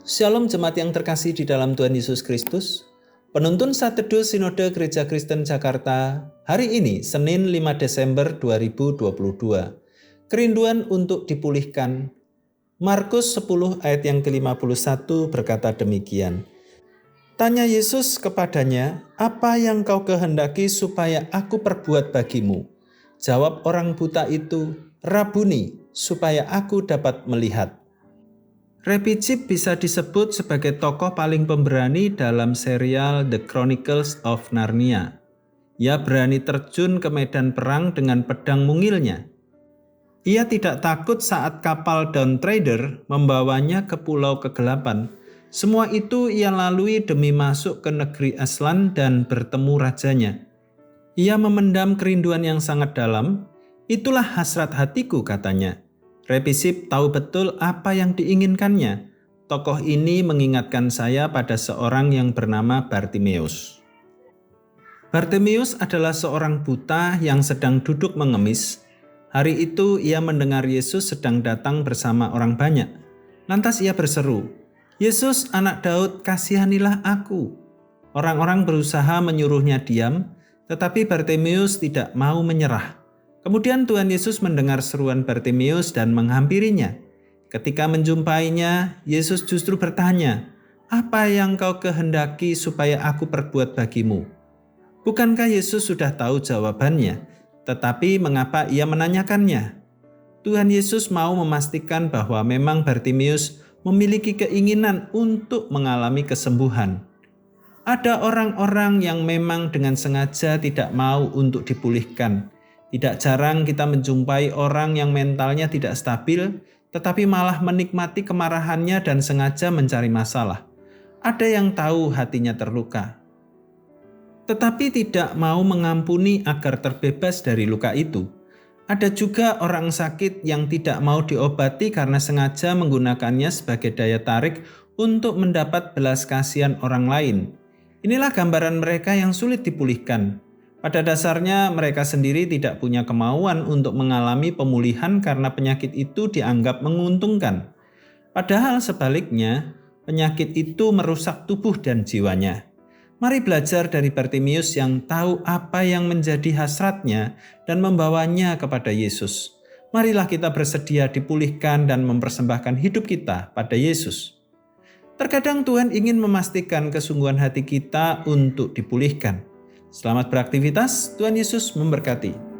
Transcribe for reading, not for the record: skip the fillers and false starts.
Shalom jemaat yang terkasih di dalam Tuhan Yesus Kristus. Penuntun Saat Teduh Sinode Gereja Kristen Jakarta hari ini Senin 5 Desember 2022. Kerinduan untuk dipulihkan. Markus 10 ayat yang ke-51 berkata demikian. Tanya Yesus kepadanya, "Apa yang kau kehendaki supaya aku perbuat bagimu?" Jawab orang buta itu, "Rabuni, supaya aku dapat melihat." Repi Chip bisa disebut sebagai tokoh paling pemberani dalam serial The Chronicles of Narnia. Ia berani terjun ke medan perang dengan pedang mungilnya. Ia tidak takut saat kapal Dawn Trader membawanya ke pulau kegelapan. Semua itu ia lalui demi masuk ke negeri Aslan dan bertemu rajanya. Ia memendam kerinduan yang sangat dalam. "Itulah hasrat hatiku," katanya. Repi Chip tahu betul apa yang diinginkannya. Tokoh ini mengingatkan saya pada seorang yang bernama Bartimeus. Bartimeus adalah seorang buta yang sedang duduk mengemis. Hari itu ia mendengar Yesus sedang datang bersama orang banyak. Lantas ia berseru, "Yesus, anak Daud, kasihanilah aku." Orang-orang berusaha menyuruhnya diam, tetapi Bartimeus tidak mau menyerah. Kemudian Tuhan Yesus mendengar seruan Bartimeus dan menghampirinya. Ketika menjumpainya, Yesus justru bertanya, "Apa yang kau kehendaki supaya aku perbuat bagimu?" Bukankah Yesus sudah tahu jawabannya, tetapi mengapa ia menanyakannya? Tuhan Yesus mau memastikan bahwa memang Bartimeus memiliki keinginan untuk mengalami kesembuhan. Ada orang-orang yang memang dengan sengaja tidak mau untuk dipulihkan. Tidak jarang kita menjumpai orang yang mentalnya tidak stabil, tetapi malah menikmati kemarahannya dan sengaja mencari masalah. Ada yang tahu hatinya terluka, tetapi tidak mau mengampuni agar terbebas dari luka itu. Ada juga orang sakit yang tidak mau diobati karena sengaja menggunakannya sebagai daya tarik untuk mendapat belas kasihan orang lain. Inilah gambaran mereka yang sulit dipulihkan. Pada dasarnya mereka sendiri tidak punya kemauan untuk mengalami pemulihan karena penyakit itu dianggap menguntungkan. Padahal sebaliknya, penyakit itu merusak tubuh dan jiwanya. Mari belajar dari Bartimeus yang tahu apa yang menjadi hasratnya dan membawanya kepada Yesus. Marilah kita bersedia dipulihkan dan mempersembahkan hidup kita pada Yesus. Terkadang Tuhan ingin memastikan kesungguhan hati kita untuk dipulihkan. Selamat beraktivitas, Tuhan Yesus memberkati.